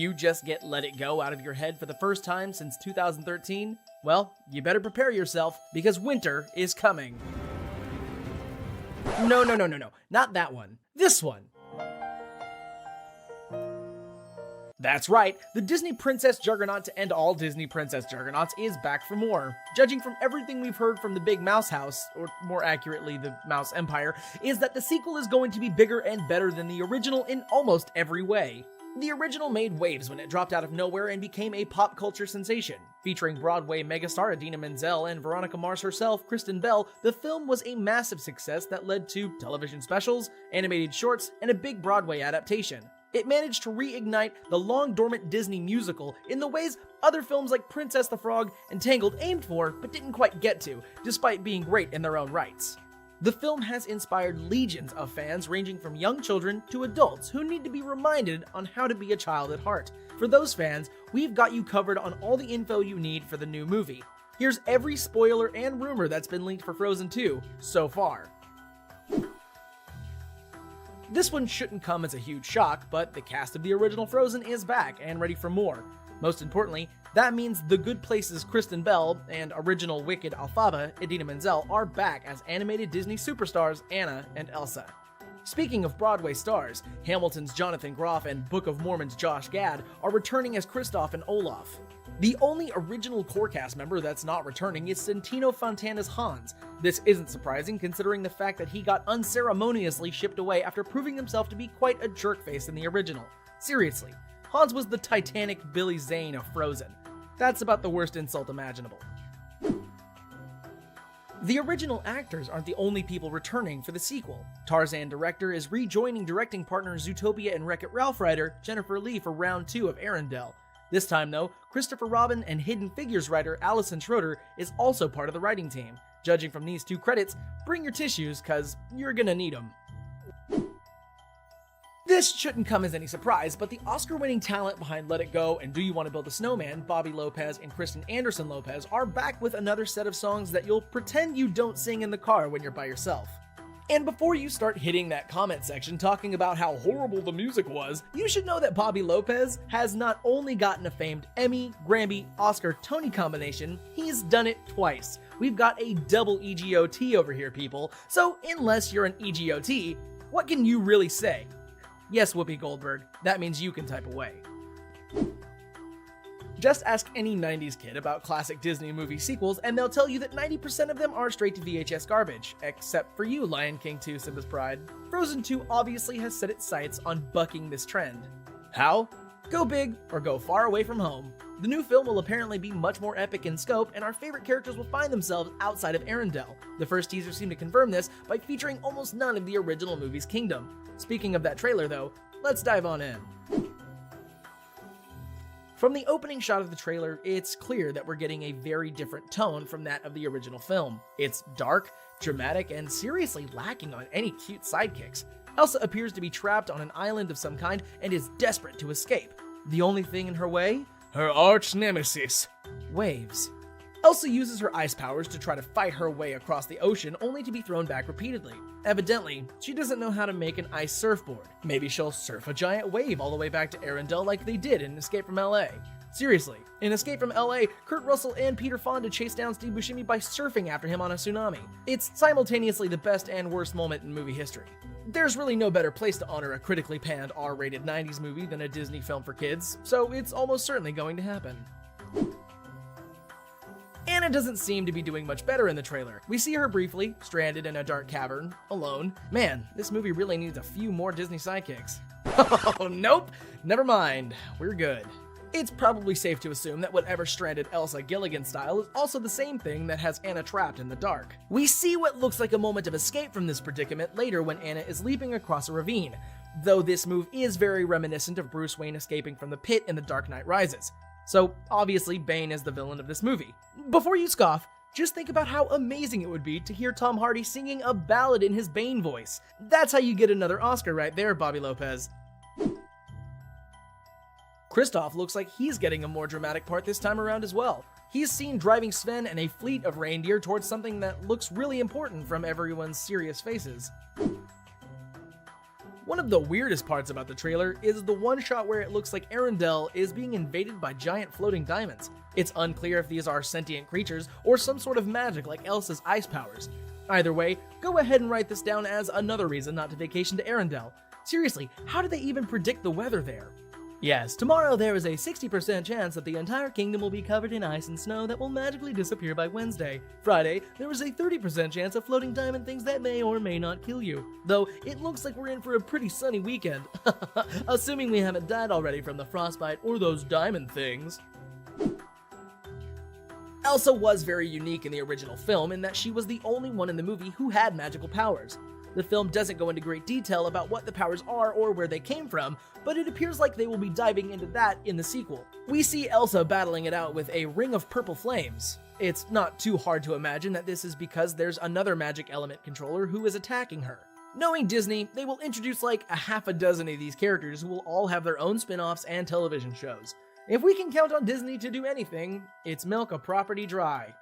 you just get Let It Go out of your head for the first time since 2013? Well, you better prepare yourself, because winter is coming. No, not that one. This one. That's right, the Disney Princess Juggernaut to end all Disney Princess Juggernauts is back for more. Judging from everything we've heard from the Big Mouse House, or more accurately, the Mouse Empire, is that the sequel is going to be bigger and better than the original in almost every way. The original made waves when it dropped out of nowhere and became a pop culture sensation. Featuring Broadway megastar Idina Menzel and Veronica Mars herself, Kristen Bell, the film was a massive success that led to television specials, animated shorts, and a big Broadway adaptation. It managed to reignite the long-dormant Disney musical in the ways other films like Princess the Frog and Tangled aimed for, but didn't quite get to, despite being great in their own rights. The film has inspired legions of fans ranging from young children to adults who need to be reminded on how to be a child at heart. For those fans, we've got you covered on all the info you need for the new movie. Here's every spoiler and rumor that's been leaked for Frozen 2 so far. This one shouldn't come as a huge shock, but the cast of the original Frozen is back and ready for more. Most importantly, that means The Good Place's Kristen Bell and original Wicked Elphaba, Idina Menzel, are back as animated Disney superstars Anna and Elsa. Speaking of Broadway stars, Hamilton's Jonathan Groff and Book of Mormon's Josh Gad are returning as Kristoff and Olaf. The only original core cast member that's not returning is Santino Fontana's Hans. This isn't surprising considering the fact that he got unceremoniously shipped away after proving himself to be quite a jerkface in the original. Seriously, Hans was the Titanic Billy Zane of Frozen. That's about the worst insult imaginable. The original actors aren't the only people returning for the sequel. Tarzan director is rejoining directing partners Zootopia and Wreck-It Ralph writer Jennifer Lee for round 2 of Arendelle. This time though, Christopher Robin and Hidden Figures writer Allison Schroeder is also part of the writing team. Judging from these 2 credits, bring your tissues cause you're gonna need them. This shouldn't come as any surprise, but the Oscar-winning talent behind Let It Go and Do You Want to Build a Snowman, Bobby Lopez and Kristen Anderson Lopez, are back with another set of songs that you'll pretend you don't sing in the car when you're by yourself. And before you start hitting that comment section talking about how horrible the music was, you should know that Bobby Lopez has not only gotten a famed Emmy, Grammy, Oscar, Tony combination, he's done it twice. We've got a double EGOT over here, people, so unless you're an EGOT, what can you really say? Yes, Whoopi Goldberg, that means you can type away. Just ask any 90s kid about classic Disney movie sequels and they'll tell you that 90% of them are straight to VHS garbage, except for you, Lion King 2, Simba's Pride. Frozen 2 obviously has set its sights on bucking this trend. How? Go big or go far away from home. The new film will apparently be much more epic in scope and our favorite characters will find themselves outside of Arendelle. The first teaser seemed to confirm this by featuring almost none of the original movie's kingdom. Speaking of that trailer though, let's dive on in. From the opening shot of the trailer, it's clear that we're getting a very different tone from that of the original film. It's dark, dramatic, and seriously lacking on any cute sidekicks. Elsa appears to be trapped on an island of some kind and is desperate to escape. The only thing in her way? Her arch nemesis, waves. Elsa uses her ice powers to try to fight her way across the ocean, only to be thrown back repeatedly. Evidently, she doesn't know how to make an ice surfboard. Maybe she'll surf a giant wave all the way back to Arendelle like they did in Escape from LA. Seriously, in Escape from LA, Kurt Russell and Peter Fonda chase down Steve Buscemi by surfing after him on a tsunami. It's simultaneously the best and worst moment in movie history. There's really no better place to honor a critically panned R-rated 90s movie than a Disney film for kids, so it's almost certainly going to happen. Anna doesn't seem to be doing much better in the trailer. We see her briefly, stranded in a dark cavern, alone. Man, this movie really needs a few more Disney sidekicks. Oh, nope, never mind, we're good. It's probably safe to assume that whatever stranded Elsa Gilligan style is also the same thing that has Anna trapped in the dark. We see what looks like a moment of escape from this predicament later when Anna is leaping across a ravine, though this move is very reminiscent of Bruce Wayne escaping from the pit in The Dark Knight Rises. So obviously Bane is the villain of this movie. Before you scoff, just think about how amazing it would be to hear Tom Hardy singing a ballad in his Bane voice. That's how you get another Oscar right there, Bobby Lopez. Kristoff looks like he's getting a more dramatic part this time around as well. He's seen driving Sven and a fleet of reindeer towards something that looks really important from everyone's serious faces. One of the weirdest parts about the trailer is the one shot where it looks like Arendelle is being invaded by giant floating diamonds. It's unclear if these are sentient creatures or some sort of magic like Elsa's ice powers. Either way, go ahead and write this down as another reason not to vacation to Arendelle. Seriously, how did they even predict the weather there? Yes, tomorrow there is a 60% chance that the entire kingdom will be covered in ice and snow that will magically disappear by Wednesday. Friday, there is a 30% chance of floating diamond things that may or may not kill you. Though, it looks like we're in for a pretty sunny weekend. Assuming we haven't died already from the frostbite or those diamond things. Elsa was very unique in the original film in that she was the only one in the movie who had magical powers. The film doesn't go into great detail about what the powers are or where they came from, but it appears like they will be diving into that in the sequel. We see Elsa battling it out with a ring of purple flames. It's not too hard to imagine that this is because there's another magic element controller who is attacking her. Knowing Disney, they will introduce like a half a dozen of these characters who will all have their own spin-offs and television shows. If we can count on Disney to do anything, it's milk a property dry.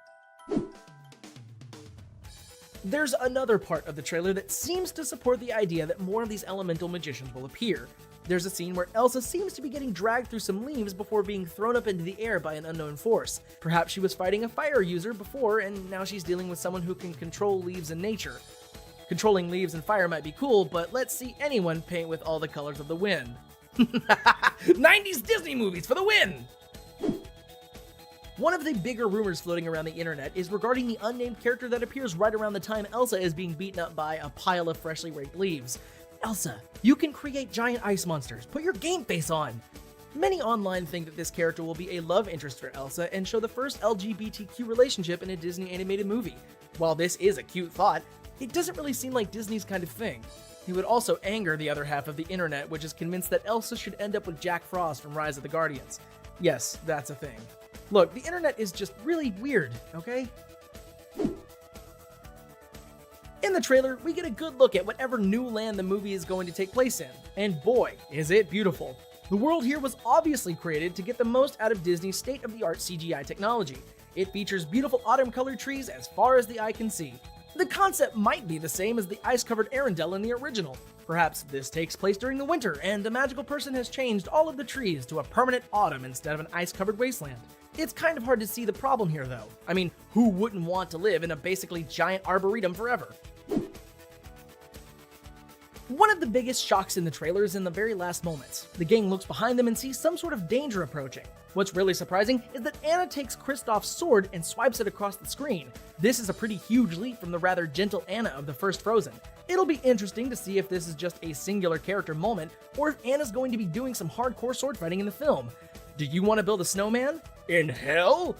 There's another part of the trailer that seems to support the idea that more of these elemental magicians will appear. There's a scene where Elsa seems to be getting dragged through some leaves before being thrown up into the air by an unknown force. Perhaps she was fighting a fire user before, and now she's dealing with someone who can control leaves and nature. Controlling leaves and fire might be cool, but let's see anyone paint with all the colors of the wind. 90s Disney movies for the win! One of the bigger rumors floating around the internet is regarding the unnamed character that appears right around the time Elsa is being beaten up by a pile of freshly raked leaves. Elsa, you can create giant ice monsters. Put your game face on! Many online think that this character will be a love interest for Elsa and show the first LGBTQ relationship in a Disney animated movie. While this is a cute thought, it doesn't really seem like Disney's kind of thing. It would also anger the other half of the internet, which is convinced that Elsa should end up with Jack Frost from Rise of the Guardians. Yes, that's a thing. Look, the internet is just really weird, okay? In the trailer, we get a good look at whatever new land the movie is going to take place in, and boy, is it beautiful. The world here was obviously created to get the most out of Disney's state-of-the-art CGI technology. It features beautiful autumn-colored trees as far as the eye can see. The concept might be the same as the ice-covered Arendelle in the original. Perhaps this takes place during the winter, and a magical person has changed all of the trees to a permanent autumn instead of an ice-covered wasteland. It's kind of hard to see the problem here, though. I mean, who wouldn't want to live in a basically giant arboretum forever? One of the biggest shocks in the trailer is in the very last moments. The gang looks behind them and sees some sort of danger approaching. What's really surprising is that Anna takes Kristoff's sword and swipes it across the screen. This is a pretty huge leap from the rather gentle Anna of the first Frozen. It'll be interesting to see if this is just a singular character moment, or if Anna's going to be doing some hardcore sword fighting in the film. Do you want to build a snowman? In hell?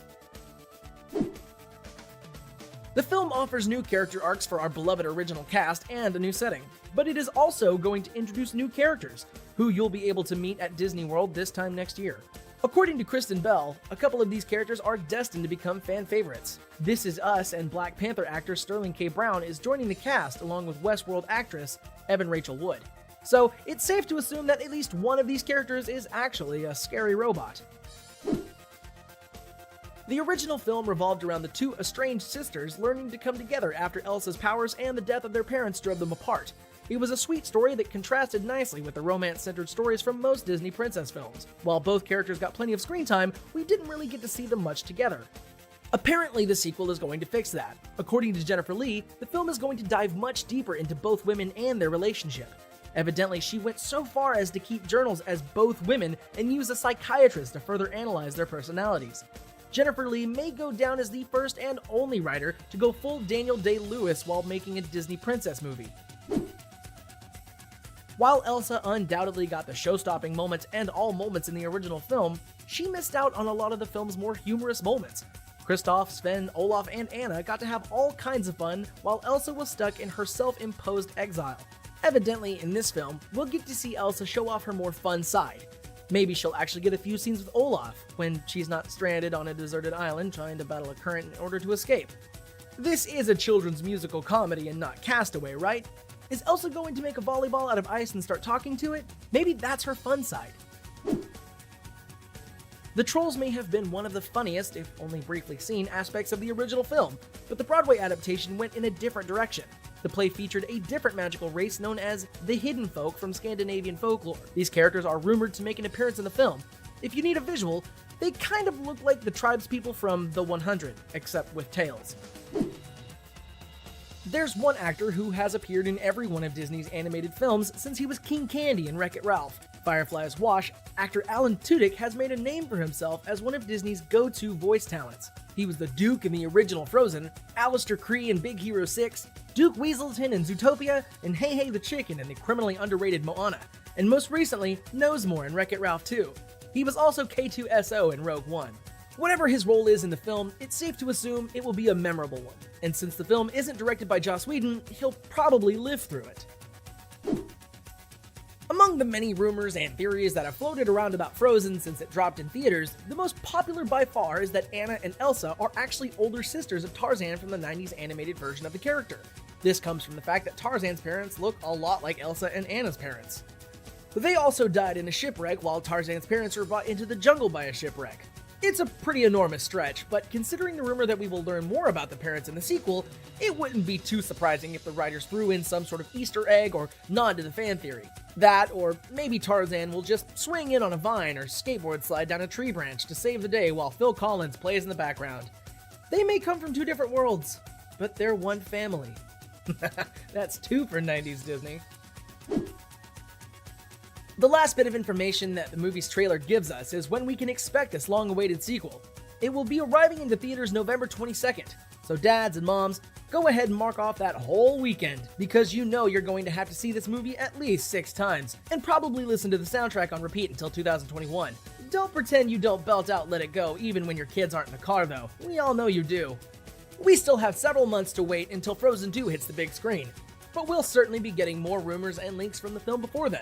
The film offers new character arcs for our beloved original cast and a new setting, but it is also going to introduce new characters, who you'll be able to meet at Disney World this time next year. According to Kristen Bell, a couple of these characters are destined to become fan favorites. This Is Us and Black Panther actor Sterling K. Brown is joining the cast along with Westworld actress Evan Rachel Wood. So it's safe to assume that at least one of these characters is actually a scary robot. The original film revolved around the two estranged sisters learning to come together after Elsa's powers and the death of their parents drove them apart. It was a sweet story that contrasted nicely with the romance-centered stories from most Disney princess films. While both characters got plenty of screen time, we didn't really get to see them much together. Apparently, the sequel is going to fix that. According to Jennifer Lee, the film is going to dive much deeper into both women and their relationship. Evidently, she went so far as to keep journals as both women and use a psychiatrist to further analyze their personalities. Jennifer Lee may go down as the first and only writer to go full Daniel Day-Lewis while making a Disney princess movie. While Elsa undoubtedly got the show-stopping moments and all moments in the original film, she missed out on a lot of the film's more humorous moments. Kristoff, Sven, Olaf, and Anna got to have all kinds of fun while Elsa was stuck in her self-imposed exile. Evidently, in this film, we'll get to see Elsa show off her more fun side. Maybe she'll actually get a few scenes with Olaf, when she's not stranded on a deserted island trying to battle a current in order to escape. This is a children's musical comedy and not Castaway, right? Is Elsa going to make a volleyball out of ice and start talking to it? Maybe that's her fun side. The Trolls may have been one of the funniest, if only briefly seen, aspects of the original film, but the Broadway adaptation went in a different direction. The play featured a different magical race known as the Hidden Folk from Scandinavian folklore. These characters are rumored to make an appearance in the film. If you need a visual, they kind of look like the tribespeople from The 100, except with tails. There's one actor who has appeared in every one of Disney's animated films since he was King Candy in Wreck-It Ralph. Firefly's Wash, actor Alan Tudyk has made a name for himself as one of Disney's go-to voice talents. He was the Duke in the original Frozen, Alistair Kree in Big Hero 6, Duke Weaselton in Zootopia, and Hey Hey the Chicken in the criminally underrated Moana, and most recently, Knowsmore in Wreck-It Ralph 2. He was also K2SO in Rogue One. Whatever his role is in the film, it's safe to assume it will be a memorable one, and since the film isn't directed by Joss Whedon, he'll probably live through it. Among the many rumors and theories that have floated around about Frozen since it dropped in theaters, the most popular by far is that Anna and Elsa are actually older sisters of Tarzan from the 90s animated version of the character. This comes from the fact that Tarzan's parents look a lot like Elsa and Anna's parents. They also died in a shipwreck while Tarzan's parents were brought into the jungle by a shipwreck. It's a pretty enormous stretch, but considering the rumor that we will learn more about the parents in the sequel, it wouldn't be too surprising if the writers threw in some sort of Easter egg or nod to the fan theory. That, or maybe Tarzan will just swing in on a vine or skateboard slide down a tree branch to save the day while Phil Collins plays in the background. They may come from two different worlds, but they're one family. That's two for 90s Disney. The last bit of information that the movie's trailer gives us is when we can expect this long-awaited sequel. It will be arriving into theaters November 22nd, so dads and moms, go ahead and mark off that whole weekend, because you know you're going to have to see this movie at least 6 times, and probably listen to the soundtrack on repeat until 2021. Don't pretend you don't belt out Let It Go even when your kids aren't in the car though, we all know you do. We still have several months to wait until Frozen 2 hits the big screen, but we'll certainly be getting more rumors and links from the film before then.